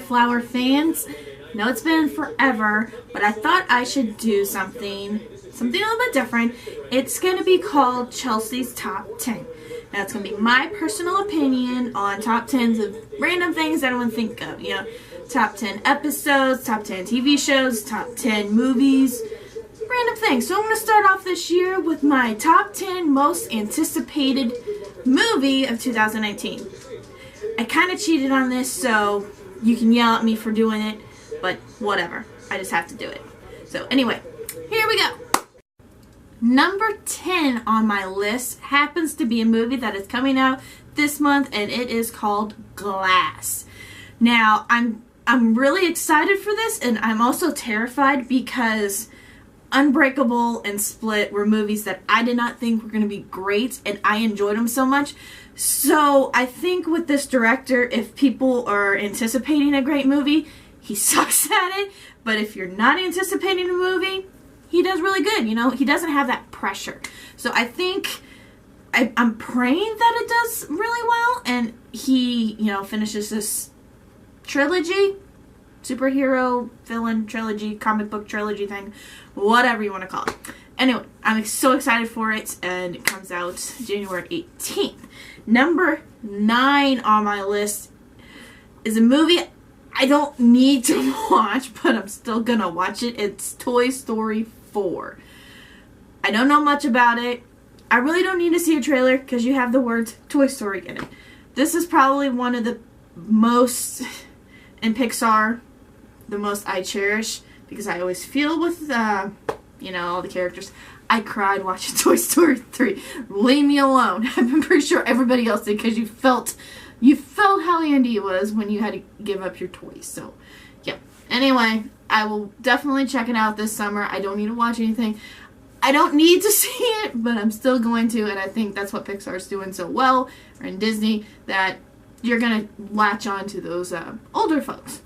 Wildflower fans. I know it's been forever, but I thought I should do something a little bit different. It's going to be called Chelsea's Top 10. Now, it's going to be my personal opinion on top 10s of random things that I would think of. You know, top 10 episodes, top 10 TV shows, top 10 movies, random things. So I'm going to start off this year with my top 10 most anticipated movie of 2019. I kind of cheated on this, so you can yell at me for doing it, but whatever. I just have to do it. So anyway, here we go. Number 10 on my list happens to be a movie that is coming out this month, and it is called Glass. Now, I'm really excited for this, and I'm also terrified because Unbreakable and Split were movies that I did not think were going to be great, and I enjoyed them so much. So I think with this director, if people are anticipating a great movie, he sucks at it. But if you're not anticipating a movie, he does really good. You know, he doesn't have that pressure. So I think I'm praying that it does really well, and he, you know, finishes this trilogy, superhero villain trilogy, comic book trilogy thing, whatever you want to call it. Anyway, I'm so excited for it, and it comes out January 18th. Number 9 on my list is a movie I don't need to watch, but I'm still gonna watch it. It's Toy Story 4. I don't know much about it. I really don't need to see a trailer because you have the words Toy Story in it. This is probably one of the most, in Pixar, the most I cherish, because I always feel with, you know, all the characters. I cried watching Toy Story 3. Leave me alone. I'm pretty sure everybody else did, because you felt how Andy was when you had to give up your toys. So, yeah. Anyway, I will definitely check it out this summer. I don't need to watch anything. I don't need to see it, but I'm still going to, and I think that's what Pixar's doing so well, or in Disney, that you're going to latch on to those older folks.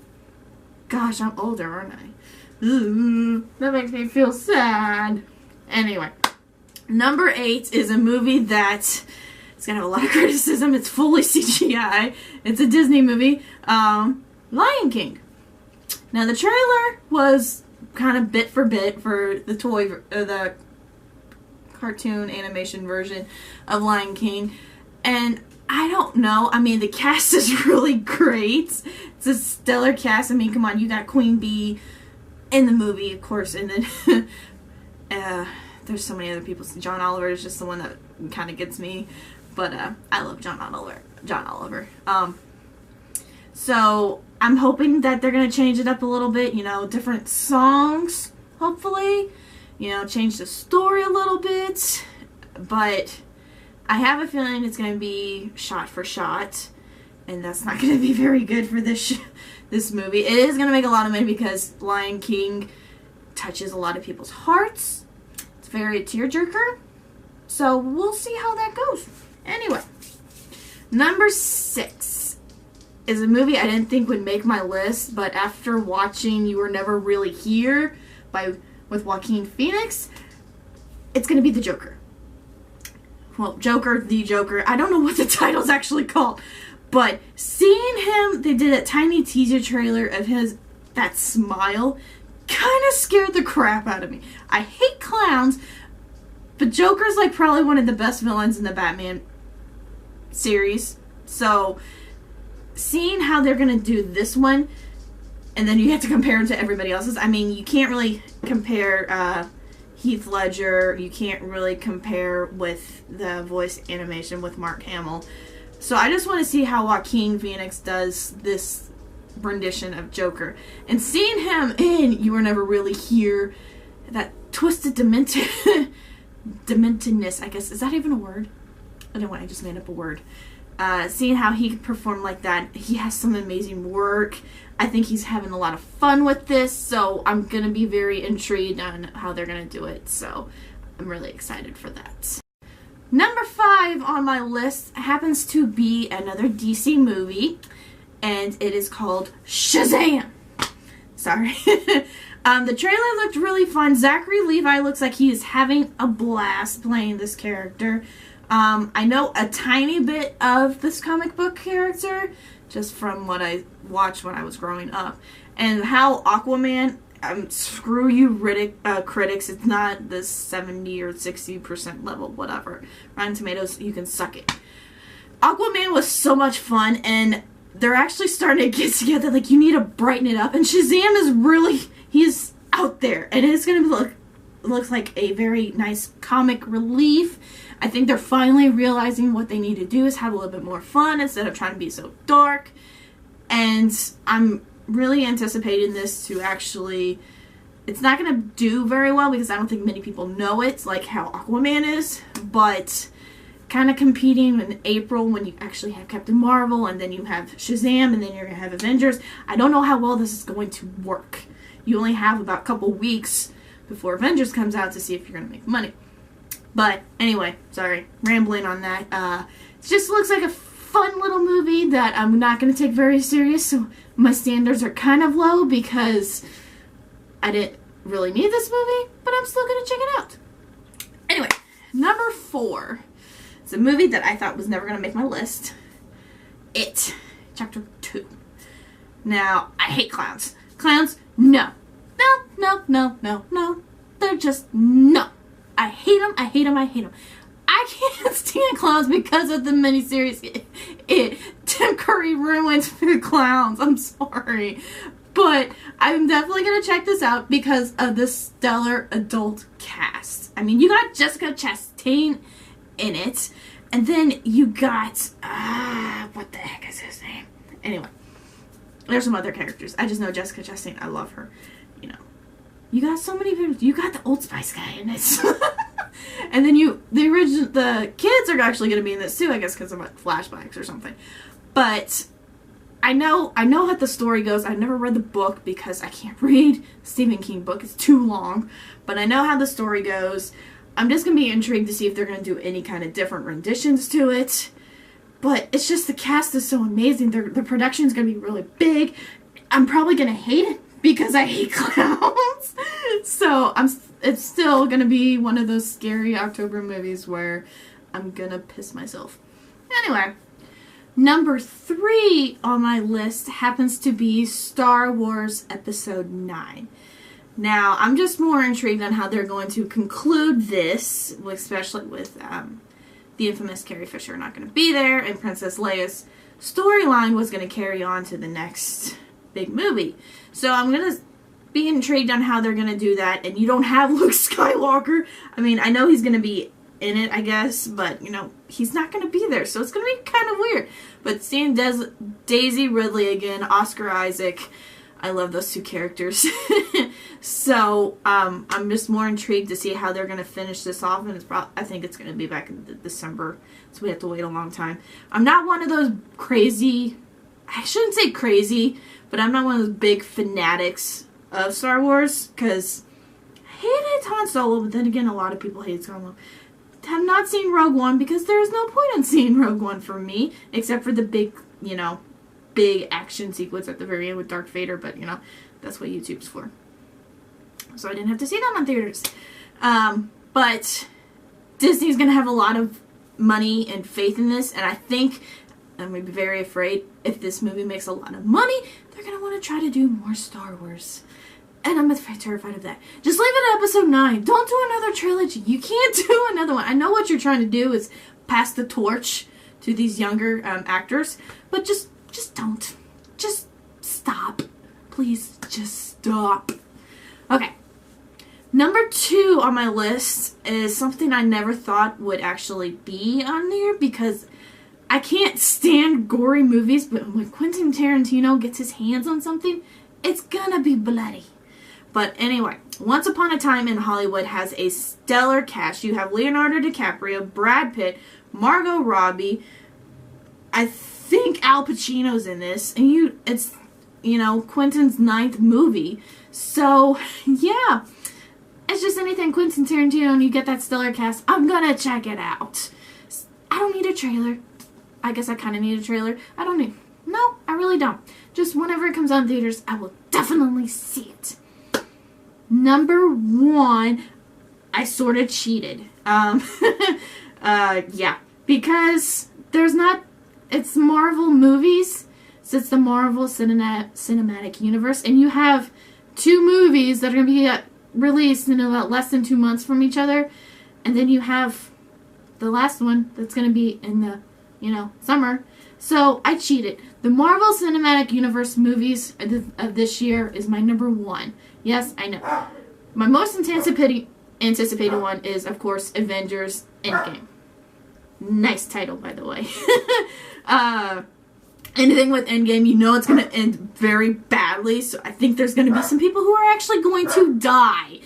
Gosh, I'm older, aren't I? Ooh, that makes me feel sad. Anyway, number 8 is a movie that it's going to have a lot of criticism. It's fully CGI. It's a Disney movie, Lion King. Now, the trailer was kind of bit for bit for the cartoon animation version of Lion King, and I don't know. I mean, the cast is really great. It's a stellar cast. I mean, come on, you got Queen Bee in the movie, of course, and then there's so many other people. John Oliver is just the one that kind of gets me, but I love John Oliver. So I'm hoping that they're gonna change it up a little bit. You know, different songs, hopefully. You know, change the story a little bit, but I have a feeling it's gonna be shot for shot, and that's not gonna be very good for this movie. It is gonna make a lot of money because Lion King touches a lot of people's hearts. It's very a tearjerker. So we'll see how that goes. Anyway, number 6 is a movie I didn't think would make my list, but after watching You Were Never Really Here with Joaquin Phoenix, it's gonna be The Joker. Well, The Joker. I don't know what the title's actually called, but seeing him, they did a tiny teaser trailer of that smile, kind of scared the crap out of me. I hate clowns, but Joker's like probably one of the best villains in the Batman series. So, seeing how they're going to do this one, and then you have to compare him to everybody else's. I mean, you can't really compare Heath Ledger. You can't really compare with the voice animation with Mark Hamill. So I just want to see how Joaquin Phoenix does this rendition of Joker. And seeing him in You Were Never Really Here, that twisted dementedness, I guess. Is that even a word? I don't know, I just made up a word. Seeing how he performed like that, he has some amazing work. I think he's having a lot of fun with this, so I'm going to be very intrigued on how they're going to do it. So I'm really excited for that. Number 5 on my list happens to be another DC movie, and it is called Shazam! Sorry. The trailer looked really fun. Zachary Levi looks like he is having a blast playing this character. I know a tiny bit of this comic book character, just from what I watched when I was growing up. And how Aquaman, screw you critics, it's not the 70 or 60% level, whatever. Rotten Tomatoes, you can suck it. Aquaman was so much fun, and they're actually starting to get together. Like, you need to brighten it up. And Shazam is really, he's out there. And it's going to looks like a very nice comic relief. I think they're finally realizing what they need to do is have a little bit more fun instead of trying to be so dark. And I'm really anticipating this to actually, it's not going to do very well because I don't think many people know it, like how Aquaman is, but kind of competing in April when you actually have Captain Marvel and then you have Shazam and then you're going to have Avengers. I don't know how well this is going to work. You only have about a couple weeks before Avengers comes out to see if you're going to make money. But anyway, sorry, rambling on that. It just looks like a fun little movie that I'm not going to take very serious, so my standards are kind of low because I didn't really need this movie, but I'm still going to check it out. Anyway, number 4. It's a movie that I thought was never going to make my list. It, Chapter 2. Now, I hate clowns. Clowns, no. No. They're just, no. I hate them, I hate them, I hate them. I can't stand clowns because of the miniseries. Tim Curry ruined the clowns. I'm sorry. But I'm definitely going to check this out because of the stellar adult cast. I mean, you got Jessica Chastain in it. And then you got, what the heck is his name? Anyway, there's some other characters. I just know Jessica Chastain. I love her. You know, you got so many people. You got the Old Spice guy in it. And then the kids are actually going to be in this too, I guess, because of flashbacks or something. But I know how the story goes. I've never read the book because I can't read Stephen King book. It's too long. But I know how the story goes. I'm just going to be intrigued to see if they're going to do any kind of different renditions to it. But it's just the cast is so amazing. The production is going to be really big. I'm probably going to hate it because I hate clowns. So it's still going to be one of those scary October movies where I'm going to piss myself. Anyway, number 3 on my list happens to be Star Wars Episode 9. Now, I'm just more intrigued on how they're going to conclude this, especially with the infamous Carrie Fisher not going to be there, and Princess Leia's storyline was going to carry on to the next big movie. So I'm going to be intrigued on how they're going to do that, and you don't have Luke Skywalker. I mean, I know he's going to be in it, I guess, but, you know, he's not going to be there, so it's going to be kind of weird. But seeing Daisy Ridley again, Oscar Isaac, I love those two characters. So, I'm just more intrigued to see how they're going to finish this off, and I think it's going to be back in December, so we have to wait a long time. I'm not one of those crazy, I shouldn't say crazy, but I'm not one of those big fanatics of Star Wars, because I hated Han Solo, but then again, a lot of people hate Solo. Have not seen Rogue One, because there is no point in seeing Rogue One for me, except for the big, you know, big action sequence at the very end with Darth Vader, but, you know, that's what YouTube's for. So I didn't have to see them on theaters. But Disney's going to have a lot of money and faith in this, and I think, I'm going to be very afraid, if this movie makes a lot of money, they're going to want to try to do more Star Wars. And I'm terrified of that. Just leave it at Episode 9. Don't do another trilogy. You can't do another one. I know what you're trying to do is pass the torch to these younger actors, but just don't. Just stop. Please, just stop. Okay. Number 2 on my list is something I never thought would actually be on there because I can't stand gory movies, but when Quentin Tarantino gets his hands on something, it's gonna be bloody. But anyway, Once Upon a Time in Hollywood has a stellar cast. You have Leonardo DiCaprio, Brad Pitt, Margot Robbie, I think Al Pacino's in this, and it's, you know, Quentin's 9th movie. So, yeah. It's just anything Quentin Tarantino and you get that stellar cast, I'm gonna check it out. I don't need a trailer. I guess I kind of need a trailer. No, I really don't. Just whenever it comes out in theaters, I will definitely see it. Number 1, I sort of cheated. Yeah. Because it's Marvel movies, So it's the Marvel Cinematic Universe, and you have 2 movies that are going to be released in about less than 2 months from each other, and then you have the last one that's going to be in the, summer. So I cheated. The Marvel Cinematic Universe movies of this year is my number 1. Yes, I know. My most anticipated one is, of course, Avengers Endgame. Nice title, by the way. Anything with Endgame, it's going to end very badly, so I think there's going to be some people who are actually going to die.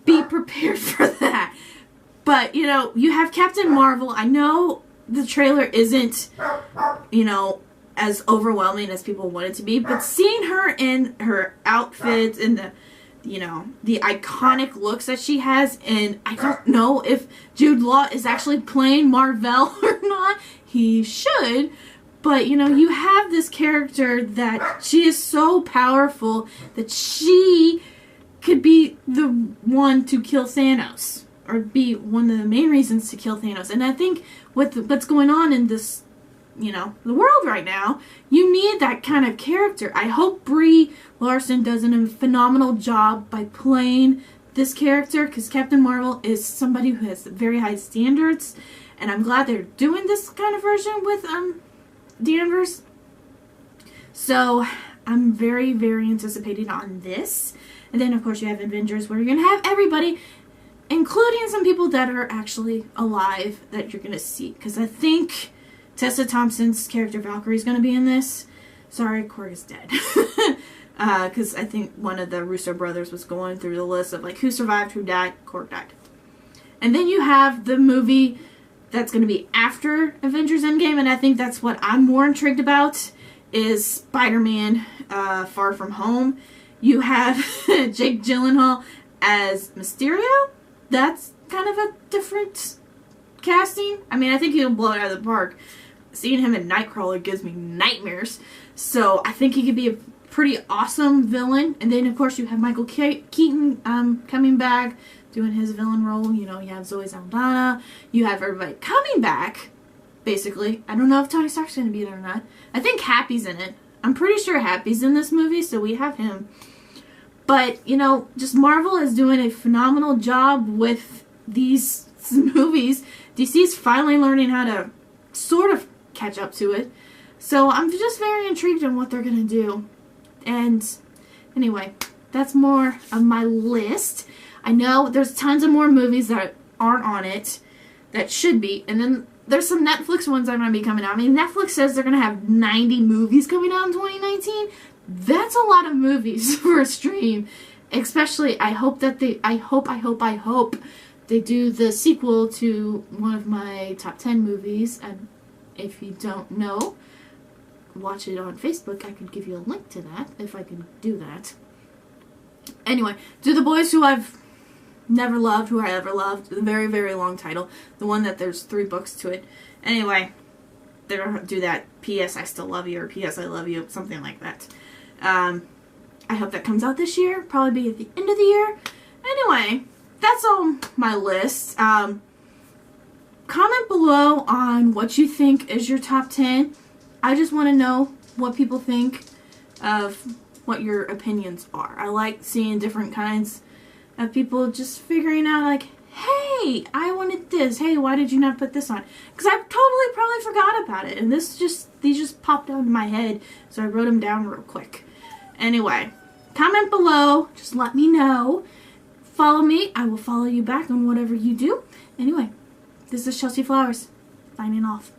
Be prepared for that. But, you have Captain Marvel. I know the trailer isn't, as overwhelming as people want it to be, but seeing her in her outfits and the iconic looks that she has, and I don't know if Jude Law is actually playing Mar-Vell or not. He should. But, you have this character that she is so powerful that she could be the one to kill Thanos, or be one of the main reasons to kill Thanos. And I think with what's going on in this, the world right now, you need that kind of character. I hope Brie Larson does a phenomenal job by playing this character, because Captain Marvel is somebody who has very high standards, and I'm glad they're doing this kind of version with Danvers. So I'm very, very anticipated on this. And then, of course, you have Avengers, where you're going to have everybody, including some people that are actually alive that you're going to see. Because I think Tessa Thompson's character Valkyrie is going to be in this. Sorry, Korg is dead. Because I think one of the Russo brothers was going through the list of who survived, who died. Korg died. And then you have the movie that's going to be after Avengers Endgame, and I think that's what I'm more intrigued about, is Spider-Man Far From Home. You have Jake Gyllenhaal as Mysterio. That's kind of a different casting. I mean, I think he'll blow it out of the park. Seeing him in Nightcrawler gives me nightmares. So I think he could be a pretty awesome villain. And then, of course, you have Michael Keaton coming back, doing his villain role. You have Zoe Saldana. You have everybody coming back, basically. I don't know if Tony Stark's going to be there or not. I think Happy's in it. I'm pretty sure Happy's in this movie, so we have him. But, just Marvel is doing a phenomenal job with these movies. DC's finally learning how to sort of catch up to it. So I'm just very intrigued on what they're going to do. And anyway, that's more of my list. I know there's tons of more movies that aren't on it that should be. And then there's some Netflix ones that are going to be coming out. I mean, Netflix says they're going to have 90 movies coming out in 2019. That's a lot of movies for a stream. Especially, I hope they do the sequel to one of my top 10 movies. And if you don't know, watch it on Facebook. I could give you a link to that if I can do that. Anyway, Do the Boys Who I've Never Loved, Who I Ever Loved. The very, very long title. The one that there's 3 books to it. Anyway, they're going to do that. P.S. I Still Love You, or P.S. I Love You, something like that. I hope that comes out this year. Probably be at the end of the year. Anyway, that's all my list. Comment below on what you think is your top 10. I just want to know what people think of what your opinions are. I like seeing different kinds of people just figuring out hey, I wanted this. Hey, why did you not put this on? Because I totally probably forgot about it. And these just popped out of my head. So I wrote them down real quick. Anyway, comment below. Just let me know. Follow me. I will follow you back on whatever you do. Anyway, this is Chelsea Flowers, signing off.